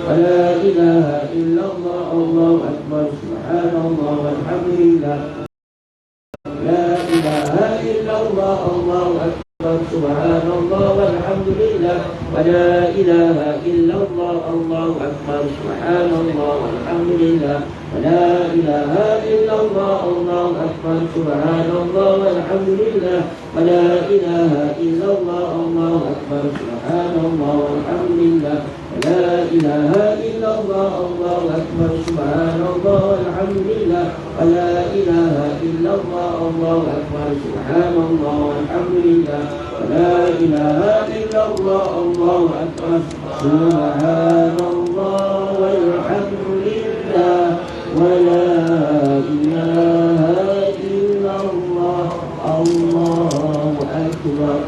ولا إله إلا الله الله أكبر سبحان الله والحمد لله لا إله إلا الله الله أكبر سبحان الله والحمد لله ولا إله إلا الله الله أكبر سبحان الله والحمد لله ولا إله إلا الله الله أكبر سبحان الله والحمد لله ولا إله إلا الله الله أكبر سبحان الله والحمد لله لا إله إلا الله الله أكبر سبحان الله والحمد لله ولا إله إلا الله الله أكبر سبحان الله والحمد لله ولا إله إلا الله الله أكبر سبحان الله والحمد لله ولا إله إلا الله الله أكبر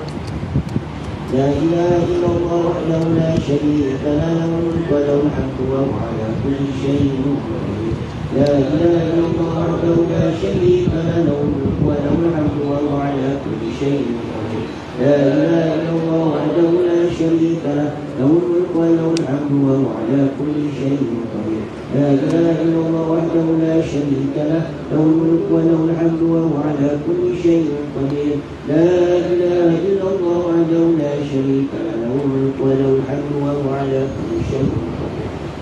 لا إله إلا الله وحده لا شريك له له الملك وله الحمد وهو على كل شيء قدير لا إله إلا الله وحده لا شريك له له الملك وله الحمد وهو على كل شيء قدير لا إله إلا الله وحده لا شريك له له الملك وله الحمد وهو على كل شيء قدير لا إله إلا الله وحده لا شريك له له الملك وله الحمد وهو على كل شيء قدير لا إله إلا الله وحده لا شريك له له الملك وله الحمد وهو على كل شيء قدير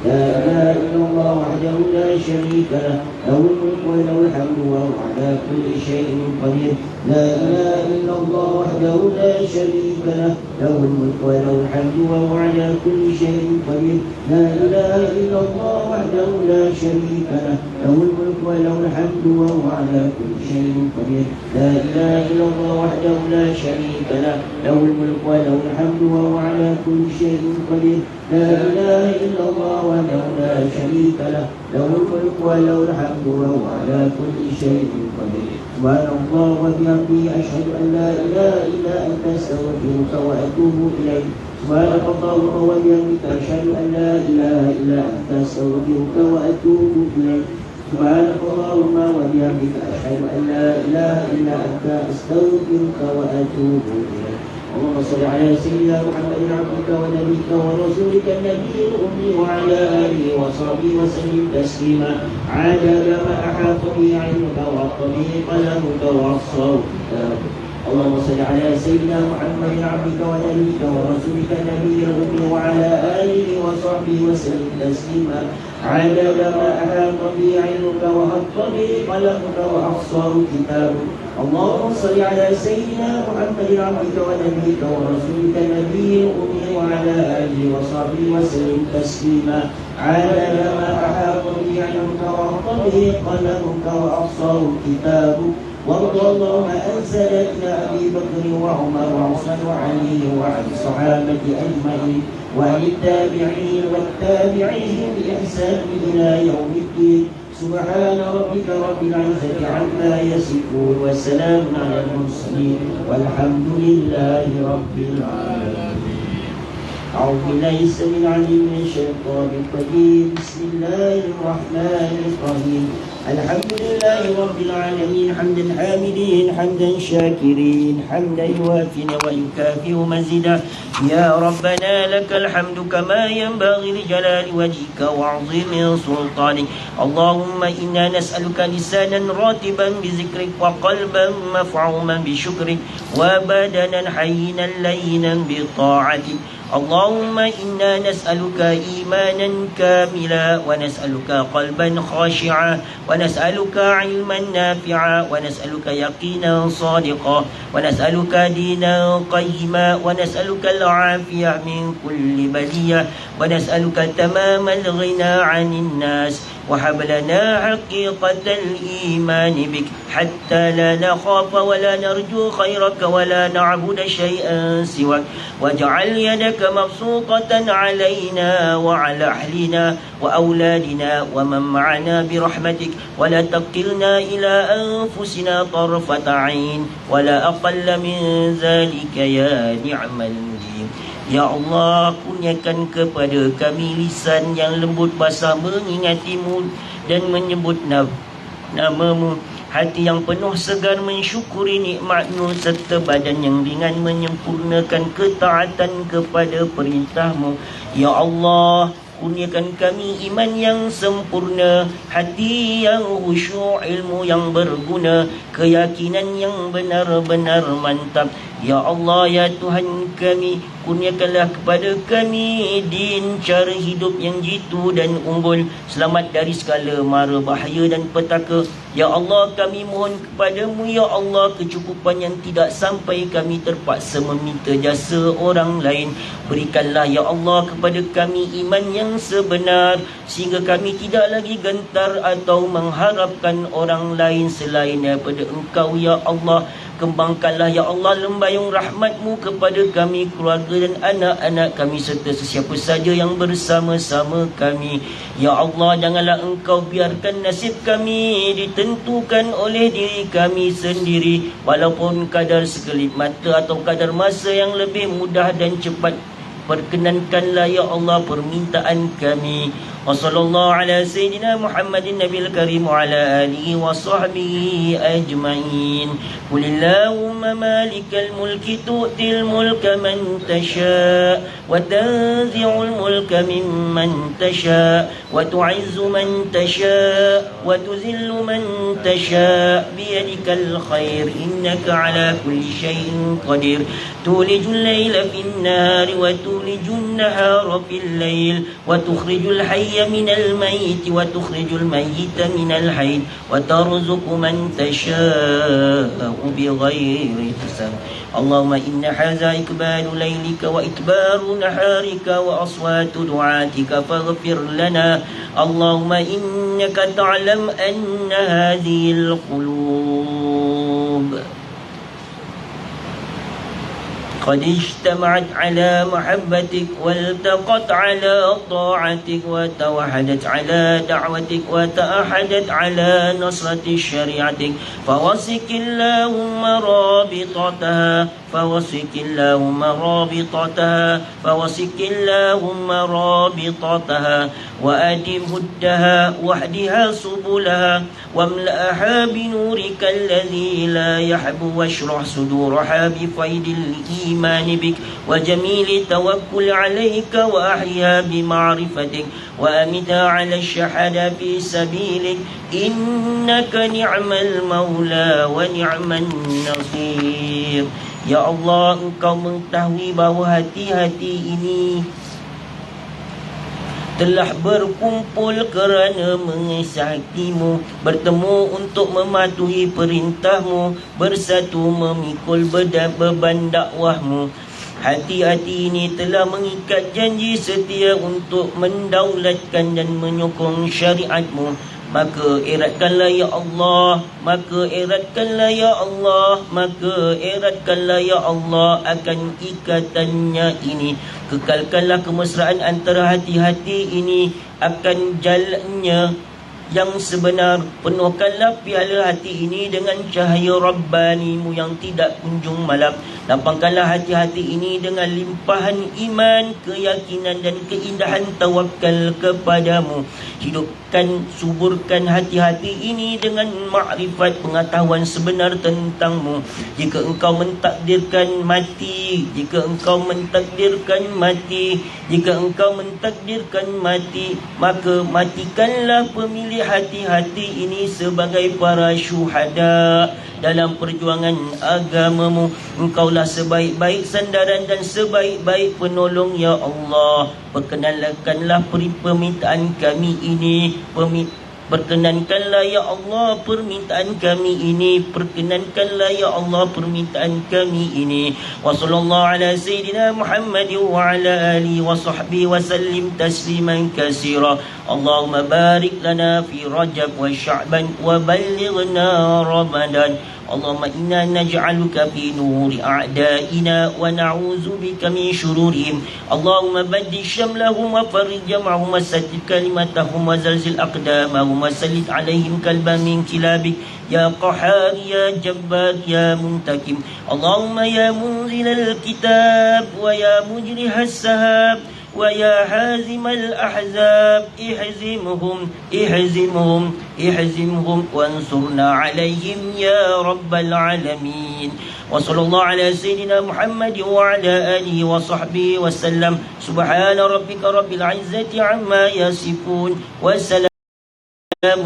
لا إله إلا الله وحده لا شريك له له الملك وله الحمد وهو على كل شيء قدير لا إله إلا الله وحده لا شريك له له الملك وله الحمد وهو على كل شيء قدير لا إله إلا الله وحده لا شريك له له الملك وله الحمد وهو على كل شيء قدير لا إله إلا الله وحده لا شريك له له الملك وله الحمد وهو على كل شيء قدير لا إله إلا الله وحده لا شريك له له الملك وله الحمد وهو على كل شيء قدير سبحان الله وبحمده أشهد أن لا إله إلا أنت أستغفرك وأتوب إليك سبحانك اللهم وبحمدك أشهد أن لا إله إلا أنت أستغفرك وأتوب إليك سبحانك اللهم وبحمدك أشهد أن لا إله إلا أنت أستغفرك وأتوب إليك اللهم صل على سيدنا محمد عبدك ونبيك ورسولك النبي الأمي وعلى آله وصحبه وسلم تسليما عدد ما أحاط به علمك وأحاط به قلمك وأحصاه كتابك اللهم صل على سيدنا محمد عبدك ونبيك ورسولك النبي الأمي وعلى آله وصحبه وسلم تسليما عدد ما أحاط به علمك وأحاط به قلمك وأحصاه كتابك اللهم صل على سيدنا محمد عبدك ونبيك ورسولك النبي الأمي وعلى آله وصحبه وسلم تسليما عدد ما أحاط به علمك وأحاط به قلمك وأحصاه كتابك وارض اللهم أنزل إلى أبي بكر وعمر وعثمان وعلي وعن الصحابة أجمعين وعن التابعين والتابعين بإحسان إلى يوم الدين سبحان ربك رب العزة عما يصفون وسلام على المرسلين والحمد لله رب العالمين. أعوذ بالله السميع العليم من الشيطان الرجيم بسم الله الرحمن الرحيم الحمد لله رب العالمين حمدا حامدين حمدا شاكرين حمدا يوافي ويكافئ مزيدا يا ربنا لك الحمد كما ينبغي لجلال وجهك وعظيم سلطانك اللهم إنا نسألك لسانا راتبا بذكرك وقلبا مفعوما بشكرك وبدنا حينا لينا بطاعتك اللهم إنا نسألك إيمانا كاملا ونسألك قلبا خاشعا ونسألك علما نافعا ونسألك يقينا صادقا ونسألك دينا قيما ونسألك العافية من كل بلية ونسألك تمام الغنى عن الناس وهب لنا حقيقة الإيمان بك حتى لا نخاف ولا نرجو خيرك ولا نعبد شيئا سواك واجعل يدك مبسوطة علينا وعلى أهلنا وأولادنا ومن معنا برحمتك ولا تقلنا إلى أنفسنا طرفة عين ولا أقل من ذلك يا نعم المجيب. Ya Allah, kurniakan kepada kami lisan yang lembut basah mengingatimu dan menyebut namamu, hati yang penuh segar mensyukuri nikmatmu, serta badan yang ringan menyempurnakan ketaatan kepada perintahmu. Ya Allah, kurniakan kami iman yang sempurna, hati yang khusyuk, ilmu yang berguna, keyakinan yang benar-benar mantap. Ya Allah, ya Tuhan kami, kurniakanlah kepada kami din, cara hidup yang jitu dan unggul, selamat dari segala mara bahaya dan petaka. Ya Allah, kami mohon kepadamu, ya Allah, kecukupan yang tidak sampai kami terpaksa meminta jasa orang lain. Berikanlah, ya Allah, kepada kami iman yang sebenar, sehingga kami tidak lagi gentar atau mengharapkan orang lain selain daripada Engkau, ya Allah. Kembangkanlah, ya Allah, lembayung rahmat-Mu kepada kami, keluarga dan anak-anak kami, serta sesiapa saja yang bersama-sama kami. Ya Allah, janganlah Engkau biarkan nasib kami ditentukan oleh diri kami sendiri, walaupun kadar sekelip mata atau kadar masa yang lebih mudah dan cepat. Perkenankanlah, ya Allah, permintaan kami. Wa sallallahu ala sayyidina Muhammadin nabiyil karim wa ala alihi wa sahbihi ajma'in. Qulillahumma malikal mulki tu'til mulka man tasha' wa tanzi'ul mulka mimman tasha' wa tu'izzu man tasha' wa tuzillu man tasha' biyadikal khair innaka ala kulli syai'in qadir. Tulijul layla fin nahari wa tulijun nahara fil layl wa tukhrijul hayya من الميت وتخرج الميت من الحي وترزق من تشاء بغير حساب. اللهم إن هذا إقبال ليلك وإدبار نهارك وأصوات دعاتك فاغفر لنا. اللهم إنك تعلم أن هذه القلوب قد اجتمعت على محبتك والتقت على طاعتك وتوحدت على دعوتك وتأحدت على نصرة شريعتك فوثق اللهم رابطتها فوثق اللهم رابطتها فوثق اللهم رابطتها وأدم هدها واهدها سبلها واملأها بنورك الذي لا يحب واشرح صدورها بفيض الإيمان بك وجميل التوكل عليك وأحيها بمعرفتك وأمتها على الشهادة في سبيلك إنك نعم المولى ونعم النصير. Ya Allah, Engkau mengetahui bahawa hati-hati ini telah berkumpul kerana mengesahkimu, bertemu untuk mematuhi perintahmu, bersatu memikul beban dakwahmu. Hati-hati ini telah mengikat janji setia untuk mendaulatkan dan menyokong syariatmu. Maka eratkanlah, ya Allah, maka eratkanlah, ya Allah, maka eratkanlah, ya Allah, akan ikatannya ini. Kekalkanlah kemesraan antara hati-hati ini akan jalannya yang sebenar. Penuhkanlah piala hati ini dengan cahaya Rabbanimu yang tidak kunjung malam. Lapangkanlah hati-hati ini dengan limpahan iman, keyakinan dan keindahan tawakal kepadamu. Hidupkan, suburkan hati-hati ini dengan makrifat, pengetahuan sebenar tentangmu. Jika engkau mentakdirkan mati, jika engkau mentakdirkan mati, jika engkau mentakdirkan mati, maka matikanlah pemilih hati-hati ini sebagai para syuhada dalam perjuangan agamamu. Engkaulah sebaik-baik sandaran dan sebaik-baik penolong, ya Allah. Perkenankanlah permintaan kami ini, perkenankanlah, ya Allah, permintaan kami ini. Perkenankanlah, ya Allah, permintaan kami ini. Wa sallallahu ala sayyidina Muhammad wa ala alihi wa sahbihi wa sallim tasliman katsira. Allahumma barik lana fi Rajab wa Sya'ban wa ballighna Ramadan. Allahumma inna naj'aluka fi nuri a'da'ina wa na'udzu bika min shururihim. Allahumma baddi syamlahum wa farrij jam'ahum wa saddid kalimatahum wa zalzil aqdamahum wa sallid alaihim kalban min kilabik ya qahhar ya jabbar ya muntakim. Allahumma ya munzilal kitab wa ya mujrihas sahab ويا حازم الأحزاب اهزمهم وانصرنا عليهم يا رب العالمين. وصلى الله على سيدنا محمد وعلى آله وصحبه وسلم. سبحان ربك رب العزة عما يصفون وسلام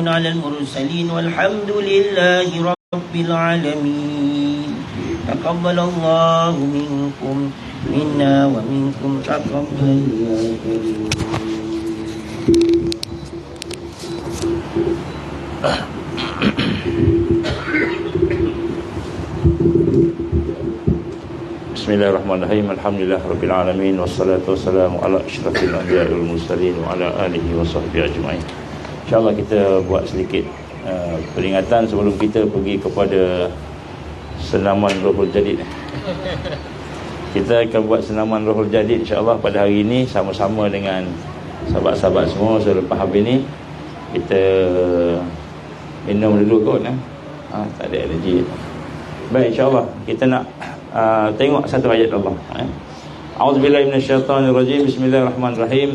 على المرسلين والحمد لله رب العالمين. تقبل الله منكم منا ومنكم تقبل يا كريم. Bismillahirrahmanirrahim. Alhamdulillah rabbil alamin wassalatu wassalamu ala asyrafil anbiya'i wal mursalin wa ala alihi wa sahbihi ajma'in. InsyaAllah kita buat sedikit peringatan sebelum kita pergi kepada senaman Rohul Jadid. Kita akan buat senaman Rohul Jadid insyaAllah pada hari ini sama-sama dengan sahabat-sahabat semua. Selepas habis ni kita minum dulu kot tak ada alergi. Baik, insyaAllah kita nak tengok satu ayat Allah. A'udzubillahi minasyaitonirrajim. Bismillahirrahmanirrahim.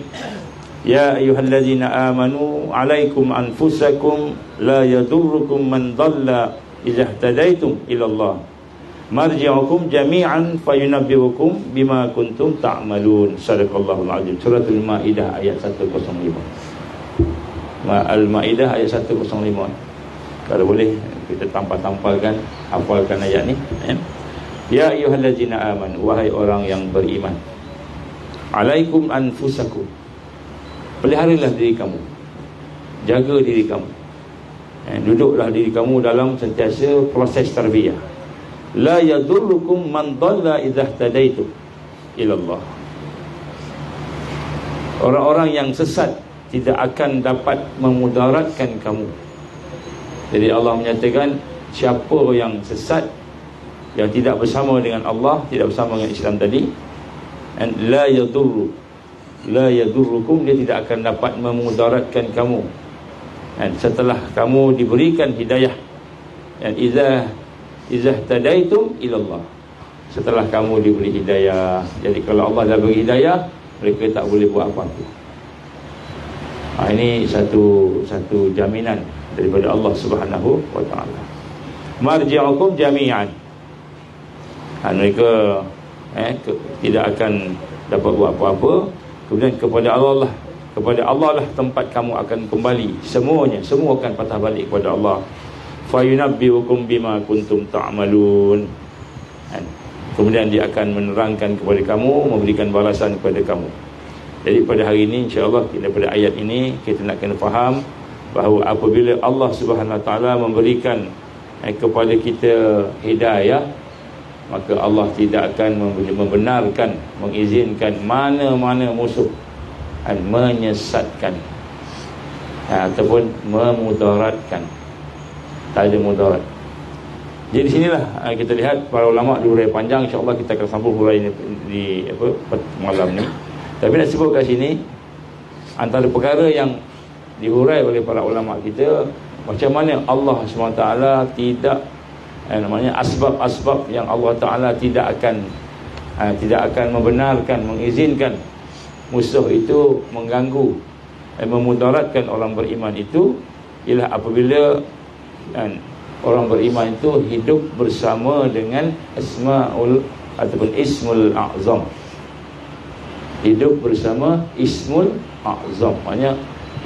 Ya ayyuhallazina amanu alaikum anfusakum la yadurrukum man dhalla idza ihtadaitum ila Allah. Marji'ukum jami'an fayunabbi'ukum bima kuntum ta'malun. Sadaqallahul azim. Suratul Maidah ayat 105. Al-Maidah ayat 105. Kalau boleh kita tampal-tampalkan, hafalkan ayat ni. Ya ayyuhallazina amanu, wahai orang yang beriman. Alaikum anfusakum. Peliharalah diri kamu. Jaga diri kamu. Duduklah diri kamu dalam sentiasa proses tarbiyah. La yadurrukum man dhalla idza ihtadaitum ila Allah. Orang-orang yang sesat tidak akan dapat memudaratkan kamu. Jadi Allah menyatakan siapa yang sesat, yang tidak bersama dengan Allah, tidak bersama dengan Islam tadi, and la yadurrukum, dia tidak akan dapat memudaratkan kamu. Dan setelah kamu diberikan hidayah, dan idza ihtadaitum ila Allah, setelah kamu diberi hidayah. Jadi kalau Allah dah beri hidayah, mereka tak boleh buat apa-apa. Ini satu jaminan daripada Allah Subhanahu wa taala. Marji'ukum jami'an. Mereka tidak akan dapat buat apa-apa. Kemudian kepada Allah lah tempat kamu akan kembali. Semua akan patah balik kepada Allah. Fayunabbi'ukum bima kuntum ta'malun. Kemudian dia akan menerangkan kepada kamu, memberikan balasan kepada kamu. Jadi pada hari ini insya-Allah daripada ayat ini kita nak kena faham bahawa apabila Allah Subhanahu Wa Taala memberikan kepada kita hidayah, maka Allah tidak akan membenarkan, mengizinkan mana-mana musuh dan menyesatkan ataupun memudaratkan. Tak ada mudarat. Jadi sinilah kita lihat para ulama diurai panjang. InsyaAllah kita akan sambung hurai di malam ni. Tapi nak sebut kat sini, antara perkara yang dihurai oleh para ulama kita, macam mana Allah SWT tidak asbab-asbab yang Allah Ta'ala tidak akan membenarkan, mengizinkan musuh itu mengganggu dan memudaratkan orang beriman itu, ialah apabila orang beriman itu hidup bersama dengan asma'ul ataupun ismul a'zam. Hidup bersama ismul a'zam, maknanya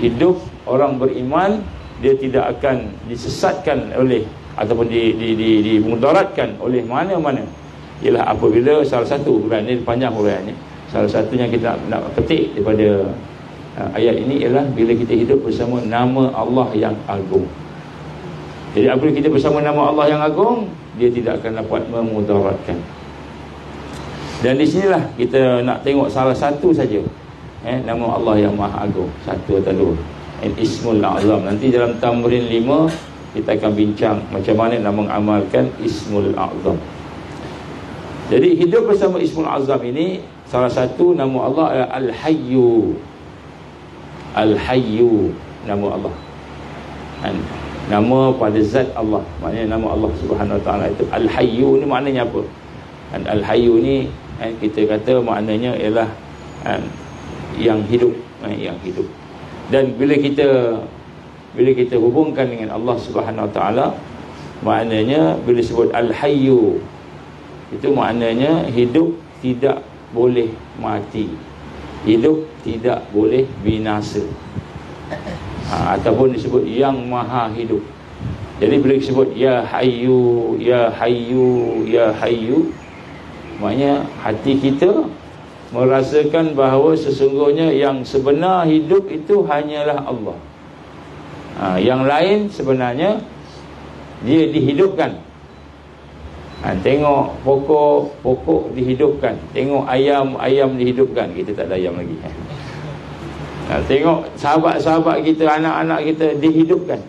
hidup orang beriman, dia tidak akan disesatkan oleh ataupun dimudaratkan oleh mana-mana. Ialah apabila salah satu, ini panjang huraiannya, salah satu yang kita nak petik daripada ayat ini ialah bila kita hidup bersama nama Allah yang agung. Jadi apabila kita bersama nama Allah yang agung, dia tidak akan dapat memudaratkan. Dan di sinilah kita nak tengok salah satu saja nama Allah yang Maha Agung, satu atau dua, Ismul A'zam. Nanti dalam Tamrin 5 kita akan bincang macam mana nak mengamalkan Ismul A'zam. Jadi hidup bersama Ismul A'zam ini, salah satu nama Allah adalah Al-Hayyu. Al-Hayyu nama Allah, nama pada zat Allah. Maknanya nama Allah Subhanahu Wa Taala itu Al-Hayyu ni maknanya apa? Dan Al-Hayyu ni kita kata maknanya ialah yang hidup, yang hidup. Dan bila kita hubungkan dengan Allah Subhanahu Wa Taala, maknanya bila sebut Al-Hayyu, itu maknanya hidup tidak boleh mati, hidup tidak boleh binasa, ataupun disebut yang maha hidup. Jadi bila disebut ya Hayyu, ya Hayyu, ya Hayyu, maknanya hati kita merasakan bahawa sesungguhnya yang sebenar hidup itu hanyalah Allah. Yang lain sebenarnya dia dihidupkan. Tengok pokok dihidupkan, tengok ayam dihidupkan. Kita tak ada ayam lagi. Tengok sahabat-sahabat kita, anak-anak kita dihidupkan.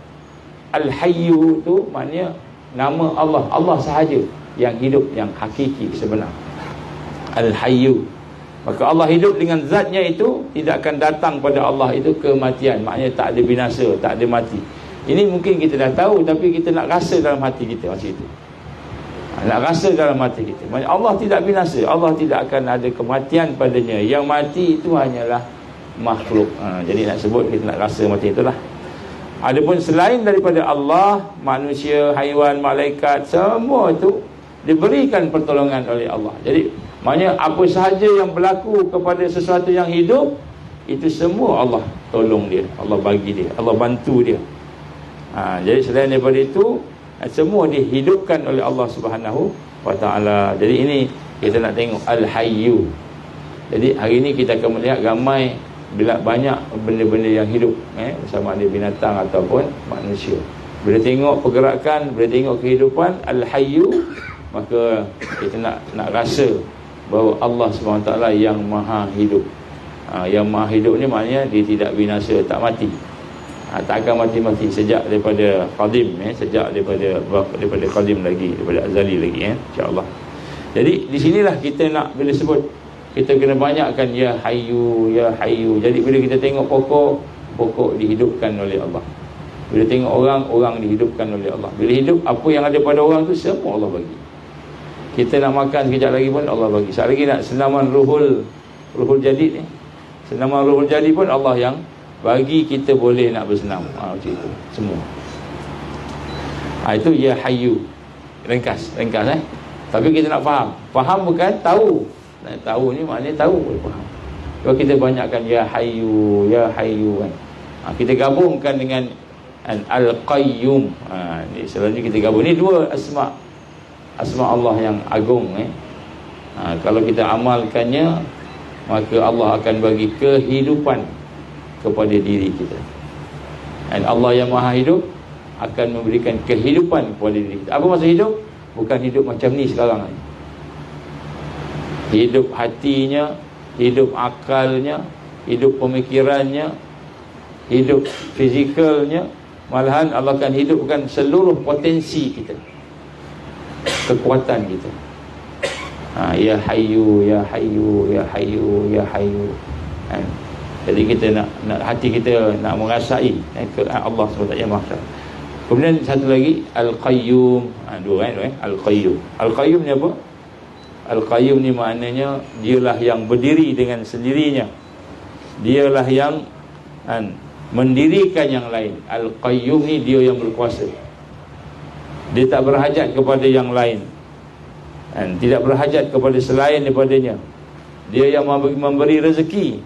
Al-Hayyu tu maknanya nama Allah, Allah sahaja yang hidup, yang hakiki sebenar. Al-Hayyu. Maka Allah hidup dengan zatnya itu, tidak akan datang pada Allah itu kematian. Maknanya tak ada binasa, tak ada mati. Ini mungkin kita dah tahu, tapi kita nak rasa dalam hati kita macam itu. Nak rasa dalam hati kita. Maksudnya Allah tidak binasa, Allah tidak akan ada kematian padanya. Yang mati itu hanyalah makhluk. Jadi nak sebut, kita nak rasa macam itulah. Adapun selain daripada Allah, manusia, haiwan, malaikat, semua itu diberikan pertolongan oleh Allah. Jadi maknanya apa sahaja yang berlaku kepada sesuatu yang hidup, itu semua Allah tolong dia, Allah bagi dia, Allah bantu dia. Jadi selain daripada itu, semua dihidupkan oleh Allah Subhanahu Wa Taala. Jadi ini kita nak tengok Al-Hayyu. Jadi hari ini kita akan melihat ramai, bila banyak benda-benda yang hidup, sama ada binatang ataupun manusia. Bila tengok pergerakan, bila tengok kehidupan Al-Hayyu, maka kita nak rasa bahawa Allah SWT yang maha hidup. Yang maha hidup ni maknanya dia tidak binasa, tak mati. Tak akan mati-mati sejak daripada qadim, sejak daripada qadim lagi, daripada azali lagi, insya-Allah. Jadi di sinilah kita nak, bila sebut, kita kena banyakkan ya Hayyu, ya Hayyu. Jadi bila kita tengok pokok dihidupkan oleh Allah. Bila tengok orang dihidupkan oleh Allah. Bila hidup, apa yang ada pada orang tu semua Allah bagi. Kita nak makan sekejap lagi pun Allah bagi. Sekejap lagi nak senaman ruhul jadid ni, senaman ruhul jadid pun Allah yang bagi kita boleh nak bersenam. Macam itu semua. Itu ya Hayyu. Ringkas. Tapi kita nak faham bukan tahu. Nak tahu ni maknanya tahu, boleh faham. Kalau kita banyakkan ya Hayyu, ya Hayyu kan. Kita gabungkan dengan Al-Qayyum. Ni selalunya kita gabung. Ni dua asma Allah yang agung. Kalau kita amalkannya, maka Allah akan bagi kehidupan kepada diri kita. Dan Allah yang maha hidup akan memberikan kehidupan kepada diri kita. Apa maksud hidup? Bukan hidup macam ni sekarang ni. Hidup hatinya, hidup akalnya, hidup pemikirannya, hidup fizikalnya. Malahan Allah akan hidupkan seluruh potensi kita, kekuatan kita. Ya Hayyu, ya Hayyu, ya Hayyu, ya Hayyu. Jadi kita nak hati kita nak merasai Allah SWT yang maha. Kemudian satu lagi Al-Qayyum. Dua kan? Al-Qayyum. Al-Qayyum ni apa? Al-Qayyum ni maknanya dialah yang berdiri dengan sendirinya. Dialah yang mendirikan yang lain. Al-Qayyum ni dia yang berkuasa. Dia tak berhajat kepada yang lain, tidak berhajat kepada selain daripadanya. Dia yang memberi rezeki.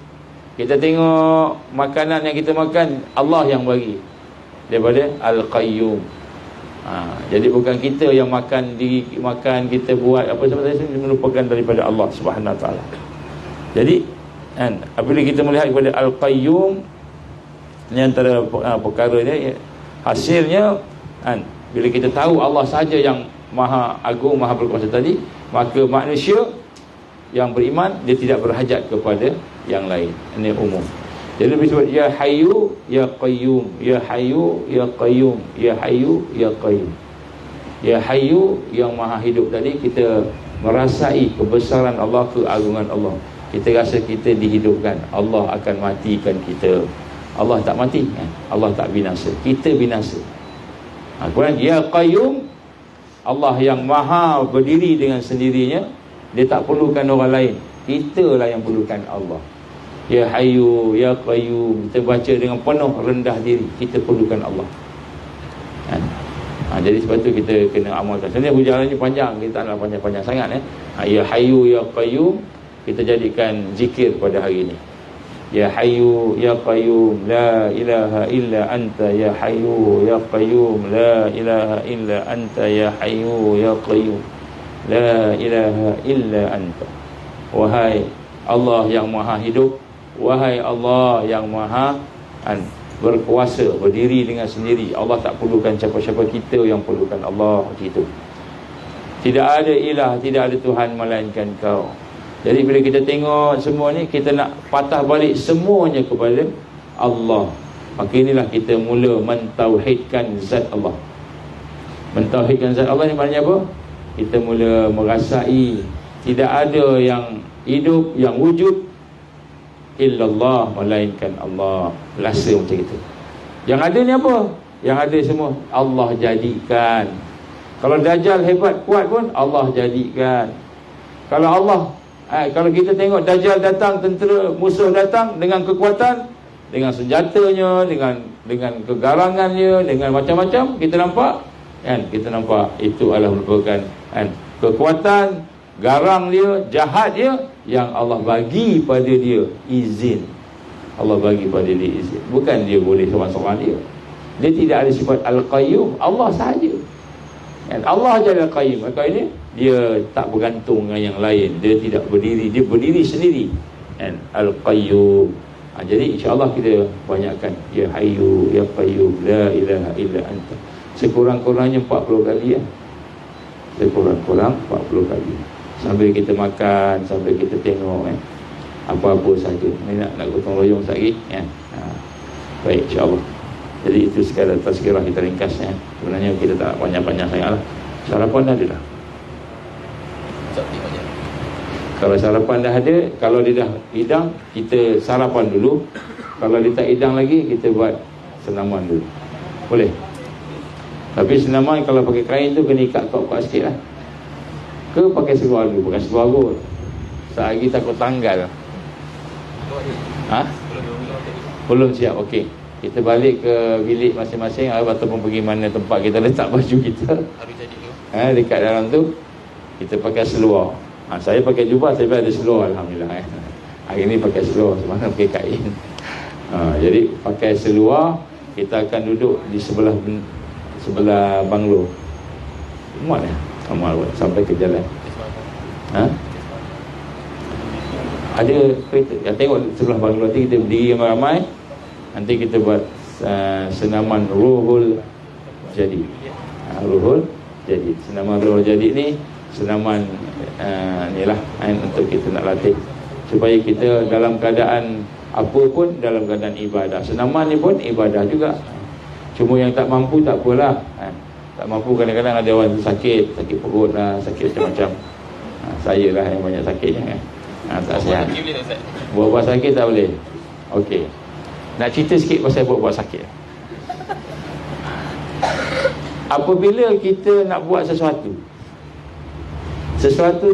Kita tengok makanan yang kita makan, Allah yang bagi daripada Al-Qayyum. Jadi bukan kita yang makan kita buat apa sebenarnya, merupakan daripada Allah Subhanahu Wa Taala. Jadi apabila kita melihat kepada Al-Qayyum, ini antara perkara ni, hasilnya bila kita tahu Allah sahaja yang maha agung, maha berkuasa tadi, maka manusia yang beriman dia tidak berhajat kepada yang lain. Ini umum. Jadi lebih sebut ya Hayyu, ya Qayyum, ya Hayyu, ya Qayyum, ya Hayyu, ya Qayyum. Ya Hayyu yang maha hidup tadi, kita merasai kebesaran Allah, keagungan Allah. Kita rasa kita dihidupkan. Allah akan matikan kita. Allah tak mati, Allah tak binasa, kita binasa. Kemudian ya Qayyum, Allah yang maha berdiri dengan sendirinya. Dia tak perlukan orang lain, kita lah yang perlukan Allah. Ya Hayyu Ya Qayyum, kita baca dengan penuh rendah diri, kita perlukan Allah. Kan? Jadi sebab tu kita kena amalkan. Sebenarnya bujangannya panjang, kita tak nak panjang-panjang sangat. Ya Hayyu Ya Qayyum, kita jadikan zikir pada hari ini. Ya Hayyu Ya Qayyum, la ilaha illa anta ya Hayyu Ya Qayyum, la ilaha illa anta ya Hayyu Ya Qayyum, la ilaha illa anta. Wahai Allah yang maha hidup, wahai Allah yang maha berkuasa, berdiri dengan sendiri. Allah tak perlukan siapa-siapa, kita yang perlukan Allah. Gitu. Tidak ada ilah, tidak ada Tuhan melainkan Kau. Jadi bila kita tengok semua ni, kita nak patah balik semuanya kepada Allah. Maka inilah kita mula mentauhidkan zat Allah. Mentauhidkan zat Allah ni maknanya apa? Kita mula merasai tidak ada yang hidup, yang wujud illallah, melainkan Allah. Rasa macam itu. Yang ada ni apa? Yang ada semua Allah jadikan. Kalau Dajjal hebat kuat pun Allah jadikan. Kalau kita tengok Dajjal datang, tentera musuh datang dengan kekuatan, dengan senjatanya, dengan kegarangannya, dengan macam-macam, kita nampak kan, kita nampak itu adalah merupakan kekuatan, garang dia, jahat dia, yang Allah bagi pada dia izin. Allah bagi pada dia izin. Bukan dia boleh seorang-seorang dia. Dia tidak ada sifat Al-Qayyum, Allah sahaja. Allah jadi Al-Qayyum. Maka ini dia tak bergantung dengan yang lain. Dia tidak berdiri, dia berdiri sendiri. Al-Qayyum. Jadi insya-Allah kita banyakkan Ya Hayyu Ya Qayyum, la ilaha illa anta. Sekurang-kurangnya 40 kali ya. Sekurang-kurang 40 kali. Sambil kita makan, sambil kita tengok apa-apa saja. Ni nak gotong royong sekali ya. Baik, insya-Allah. Jadi itu sekadar tazkirah, kita ringkas ya. Sebenarnya kita tak panjang-panjang sangatlah. Sarapan dah ada dah. Kalau sarapan dah ada, kalau dia dah hidang, kita sarapan dulu. Kalau dia tak hidang lagi, kita buat senaman dulu. Boleh? Tapi senaman kalau pakai kain tu kena ikat kuat-kuat sikit lah. Ke pakai seluar dulu? Pakai seluar kot. Sehari takut tanggal. Belum siap, okey. Kita balik ke bilik masing-masing ataupun pergi mana tempat kita letak baju kita. Dekat dalam tu kita pakai seluar. Saya pakai jubah, saya ada seluar, alhamdulillah. Hari ni pakai seluar, semalam pakai kain. Jadi pakai seluar, kita akan duduk di sebelah banglo. Muat amal sampai ke jalan. Ada kereta. Yang tengok sebelah banglo nanti kita berdiri ramai-ramai. Nanti kita buat senaman Ruhul Jadi. Ruhul Jadi. Senaman Ruhul Jadi ni senaman inilah untuk kita nak latih supaya kita dalam keadaan apa pun, dalam keadaan ibadah. Senaman ni pun ibadah juga. Cuma yang tak mampu tak apalah. Tak mampu kadang-kadang ada orang sakit perut lah, sakit macam-macam. Saya lah yang banyak sakitnya tak sihat. Buat-buat sakit tak boleh. Okey. Nak cerita sikit pasal buat-buat sakit. Apabila kita nak buat sesuatu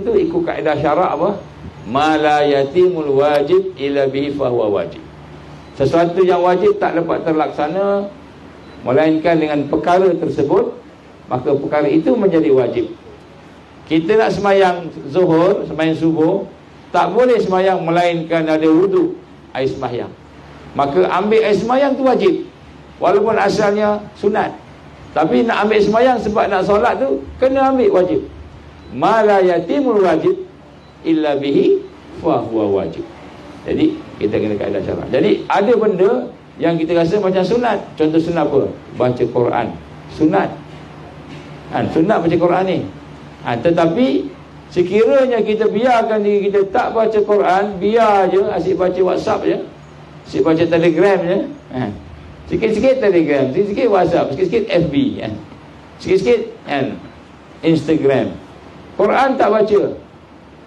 tu ikut kaedah syarak apa? Ma la yatimul wajib illa bihi fahuwa wajib. Sesuatu yang wajib tak dapat terlaksana melainkan dengan perkara tersebut, maka perkara itu menjadi wajib. Kita nak semayang zuhur, semayang subuh, tak boleh semayang melainkan ada wudu, air semayang. Maka ambil air semayang tu wajib, walaupun asalnya sunat. Tapi nak ambil semayang sebab nak solat tu, kena ambil wajib. Ma la yatimul wajib illa bihi fahuwa wajib. Jadi kita kena kaedah syarak. Jadi ada benda yang kita rasa macam sunat. Contoh sunat apa? Baca Quran. Sunat. Sunat baca Quran ni. Tetapi sekiranya kita biarkan diri kita tak baca Quran, biar je asyik baca WhatsApp je, asyik baca Telegram je, sikit-sikit Telegram, sikit-sikit WhatsApp, sikit-sikit FB, sikit-sikit Instagram, Quran tak baca,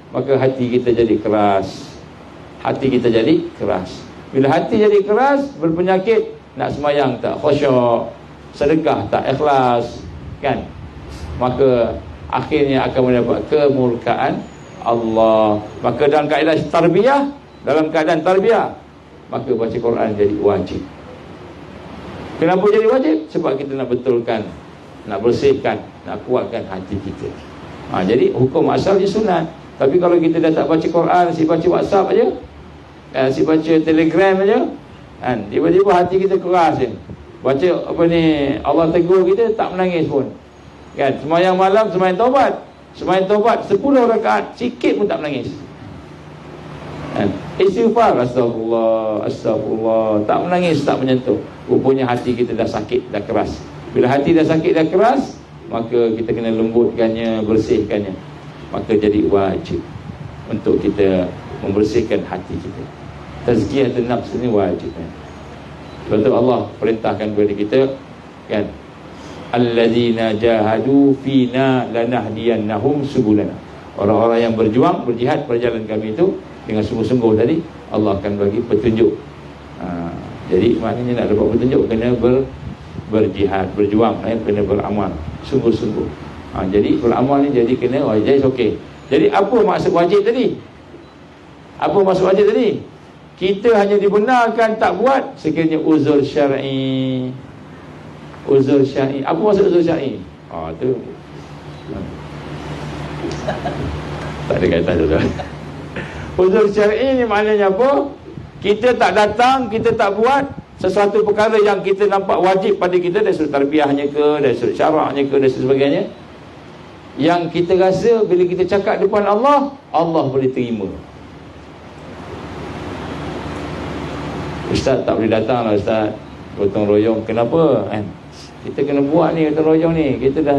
maka hati kita jadi keras. Hati kita jadi keras. Bila hati jadi keras, berpenyakit, nak semayang tak khusyuk, sedekah tak ikhlas, kan? Maka akhirnya akan mendapat kemurkaan Allah. Maka dalam kaedah tarbiyah, dalam keadaan tarbiyah, maka baca Quran jadi wajib. Kenapa jadi wajib? Sebab kita nak betulkan, nak bersihkan, nak kuatkan hati kita. Jadi hukum asalnya sunat. Tapi kalau kita dah tak baca Quran, si baca WhatsApp aja, si baca Telegram aja, kan, tiba-tiba hati kita keras je. Baca apa ni, Allah tegur kita, tak menangis pun, kan. Sembahyang malam, sembahyang taubat 10 rakaat, sikit pun tak menangis, kan. Istighfar, astagfirullah, astagfirullah, tak menangis, tak menyentuh. Rupanya hati kita dah sakit, dah keras. Bila hati dah sakit, dah keras, maka kita kena lembutkannya, bersihkannya. Maka jadi wajib untuk kita membersihkan hati kita. Tazkiyatun nafs ini wajib, kan? Contoh Allah perintahkan kepada kita, kan, alladzina jahadu fina lanahdiyannahum subulana. Orang-orang yang berjuang, berjihad pada jalan kami itu dengan sungguh-sungguh tadi, Allah akan bagi petunjuk. Jadi maknanya nak dapat petunjuk kena berjihad, berjuang, kena beramal sungguh-sungguh. Jadi beramal ni jadi kena wajib. Okey. Jadi apa maksud wajib tadi? Apa maksud wajib tadi? Kita hanya dibenarkan tak buat sekiranya uzur syar'i. Uzur syar'i. Apa maksud uzur syar'i? Tu tak ada kaitan tu. Uzur syar'i ni maknanya apa? Kita tak datang, kita tak buat sesuatu perkara yang kita nampak wajib pada kita, dari sudut tarbiyahnya ke, dari sudut syaraknya ke, dan sebagainya, yang kita rasa bila kita cakap depan Allah, Allah boleh terima. Ustaz tak boleh datang lah Ustaz, gotong royong. Kenapa? Kita kena buat ni gotong royong ni, kita dah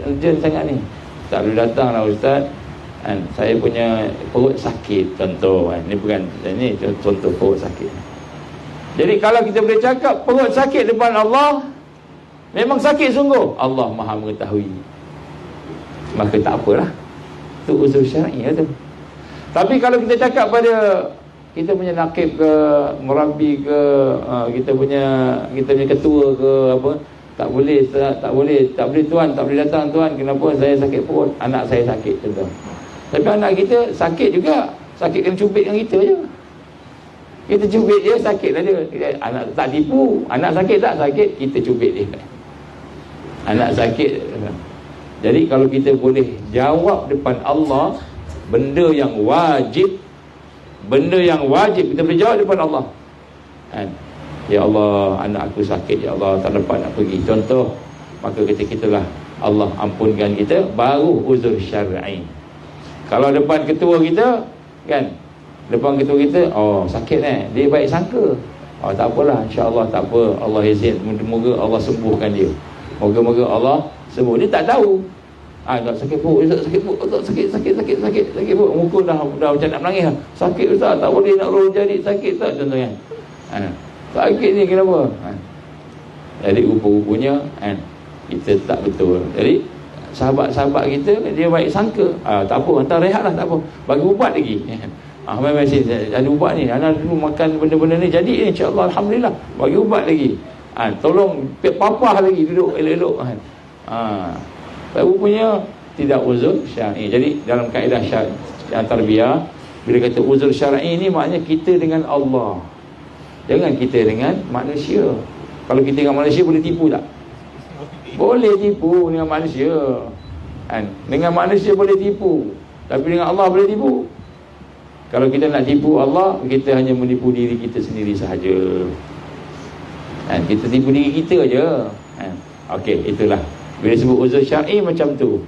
urgent sangat ni. Tak boleh datang lah Ustaz, saya punya perut sakit, contoh. Ini bukan, ini contoh perut sakit. Jadi kalau kita boleh cakap perut sakit depan Allah, memang sakit sungguh, Allah Maha mengetahui, maka tak apalah, itu uzur syar'i tu. Tapi kalau kita cakap pada kita punya nakib ke, murabi ke, kita punya ketua ke apa, tak boleh tuan, tak boleh datang tuan, kenapa? Saya sakit perut, anak saya sakit, contoh. Tapi anak kita sakit juga, sakit kena cubit dengan kita je. Kita cubit dia, sakit lah dia. Anak tak tipu, anak sakit tak? Sakit, kita cubit dia. Anak sakit. Jadi kalau kita boleh jawab depan Allah benda yang wajib, kita boleh jawab depan Allah, kan? Ya Allah, anak aku sakit, ya Allah, tak dapat nak pergi, contoh. Maka ketika itulah Allah ampunkan kita, baru uzur syar'i. Kalau depan ketua kita, kan, depan ketua kita, sakit dia baik sangka, tak apalah, insya-Allah tak apa, Allah izin, moga Allah sembuhkan dia, moga-moga Allah sembuh. Dia tak tahu, tak sakit perut, sakit perut, sakit perut, muka dah macam nak menangis, sakit Ustaz, tak boleh nak roh jadi, sakit tak, contohnya. Sakit ni kenapa? Jadi rupa-rupanya kita tak betul. Jadi sahabat-sahabat kita, dia baik sangka, tak apa, hantar rehat lah, tak apa, bagi ubat lagi. Mai sini ada ubat ni, anak dulu makan benda-benda ni jadi ni, insya-Allah, alhamdulillah, bagi ubat lagi. Tolong papah lagi, duduk elok-elok. Tapi rupanya tidak uzur syar'i. Jadi dalam kaedah tarbiyah, bila kata uzur syar'i ni, maknanya kita dengan Allah, jangan kita dengan manusia. Kalau kita dengan manusia boleh tipu tak? Boleh tipu dengan manusia, dengan manusia boleh tipu, tapi dengan Allah boleh tipu. Kalau kita nak tipu Allah, kita hanya menipu diri kita sendiri sahaja. Kita tipu diri kita je. Okey, itulah bila sebut uzur syar'i macam tu.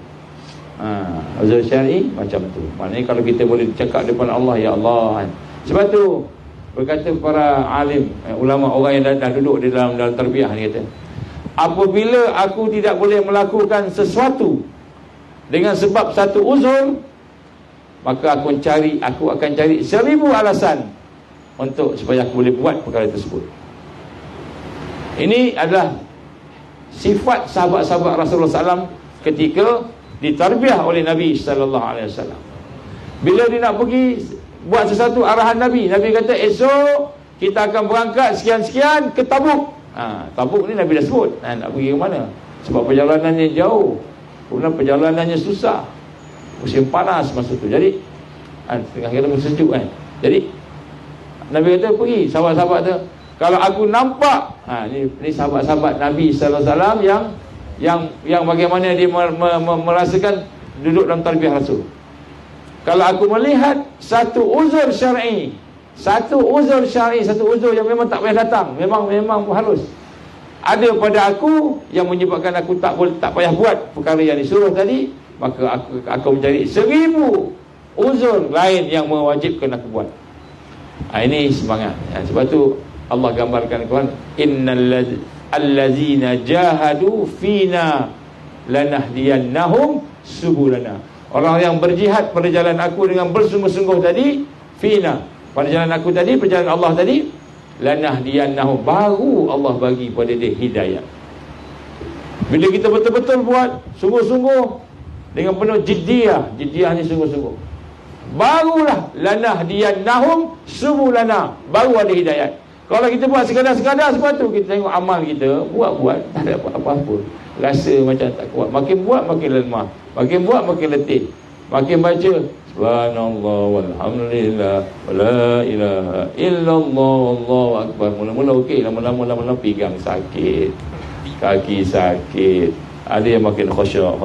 Uzur syar'i macam tu. Maknanya kalau kita boleh cakap depan Allah, ya Allah. Sebab tu berkata para alim, ulama, orang yang dah duduk di dalam tarbiyah ni, kata, apabila aku tidak boleh melakukan sesuatu dengan sebab satu uzur, maka aku akan cari 1000 alasan untuk supaya aku boleh buat perkara tersebut. Ini adalah sifat sahabat-sahabat Rasulullah SAW ketika ditarbiyah oleh Nabi SAW. Bila dia nak pergi buat sesuatu arahan Nabi kata, esok kita akan berangkat sekian-sekian ke Tabuk. Tabuk ni Nabi dah sebut, nak pergi ke mana, sebab perjalanannya jauh, kemudian perjalanannya susah, musim panas masa tu. Jadi tengah kira musim sejuk, Jadi Nabi kata pergi. Sahabat-sahabat tu, kalau aku nampak, ni sahabat-sahabat Nabi sallallahu alaihi wasallam yang bagaimana dia merasakan duduk dalam tarbiyah Rasul. Kalau aku melihat satu uzur syar'i, satu uzur yang memang tak payah datang, memang harus ada pada aku yang menyebabkan aku tak payah buat perkara yang disuruh tadi, maka aku mencari 1000 uzur lain yang mewajibkan aku buat. Ini semangat. Sebab tu Allah gambarkan Quran, innal ladzina jahadu fina lanahdiyannahum subulana. Orang yang berjihad pada jalan aku dengan bersungguh-sungguh tadi, fina, pada jalan aku tadi, perjalanan Allah tadi, lanahdiyannahum, baru Allah bagi pada dia hidayah. Bila kita betul-betul buat sungguh-sungguh dengan penuh jiddiyah ni sungguh-sungguh, barulah lanahdiyannahum subulana, baru ada hidayah. Kalau kita buat sekadar-sekadar sebab tu, kita tengok amal kita buat tak ada apa-apa, rasa macam tak kuat. Makin buat makin lemah, makin buat makin letih, makin baca subhanallah walhamdulillah wala ilaha illallah wallahu akbar, mula-mula okey, lama-lama pinggang sakit, kaki sakit, ada yang makin khusyuk.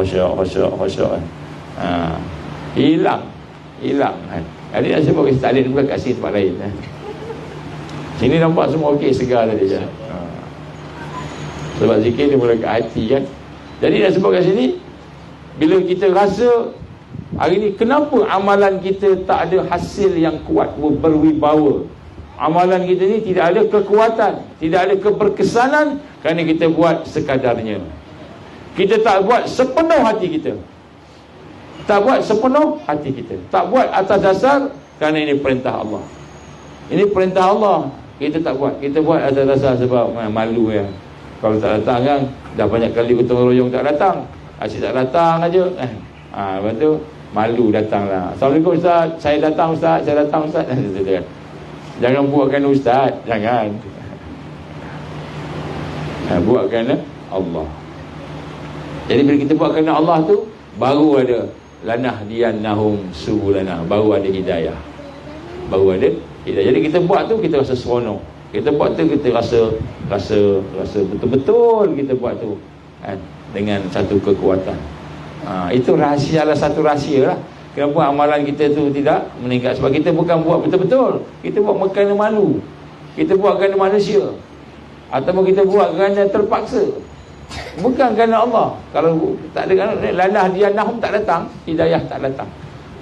Hilang kan. Ada yang sebab kita tak ada bukan kat sini tempat lain. Sini nampak semua okey, segar tadi je. Sebab zikir dia mula kat hati kan. Jadi dah sebab kat sini, bila kita rasa hari ni kenapa amalan kita tak ada hasil yang kuat, berwibawa, amalan kita ni tidak ada kekuatan, tidak ada keberkesanan, kerana kita buat sekadarnya. Kita tak buat sepenuh hati kita, tak buat sepenuh hati kita, tak buat atas dasar kerana ini perintah Allah. Ini perintah Allah, kita tak buat. Kita buat atas dasar sebab malu ya. Kalau tak datang kan, dah banyak kali gotong royong tak datang, asyik tak datang aja. Lepas tu malu datanglah. Assalamualaikum Ustaz, saya datang Ustaz. Jangan buatkan Ustaz, jangan. Buat kerana Allah. Jadi bila kita buat kerana Allah tu, baru ada lanahdiyannahum subulana, baru ada hidayah. Jadi kita buat tu, kita rasa seronok. Kita buat tu, kita rasa betul-betul kita buat tu kan, dengan satu kekuatan. Itu rahsia, satu rahsia lah kenapa amalan kita tu tidak meningkat. Sebab kita bukan buat betul-betul, kita buat kerana malu, kita buat kerana manusia, ataupun kita buat kerana terpaksa, bukan kerana Allah. Kalau tak ada lanahdiyannahum tak datang, hidayah tak datang.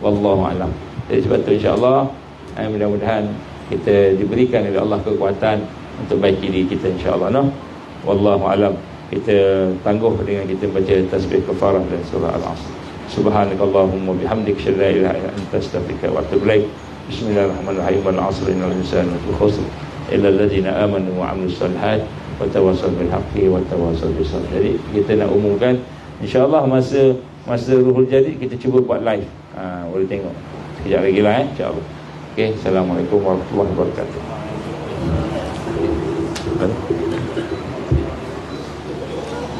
Wallahu alam. Jadi sebab tu insya-Allah, mudah-mudahan kita diberikan oleh Allah kekuatan untuk baiki diri kita insya-Allah, no? Wallahu alam. Kita tangguh dengan kita baca tasbih kafarah dan surah Al-Asr. Subhanakallahumma bihamdika asyhadu an la ilaha illa anta astaghfiruka wa atubu ilaik. Bismillahirrahmanirrahim. Wal-'asri innal insana lafi khusr illa alladziina aamanu wa 'amilus shalihaati wa tawassaw bil haqqi wa tawassaw bis sabr. Jadi kita nak umumkan insya-Allah masa Ruhul Jadid kita cuba buat live. Boleh tengok sekejap lagi lah insya-Allah. Okey, assalamualaikum warahmatullahi wabarakatuh.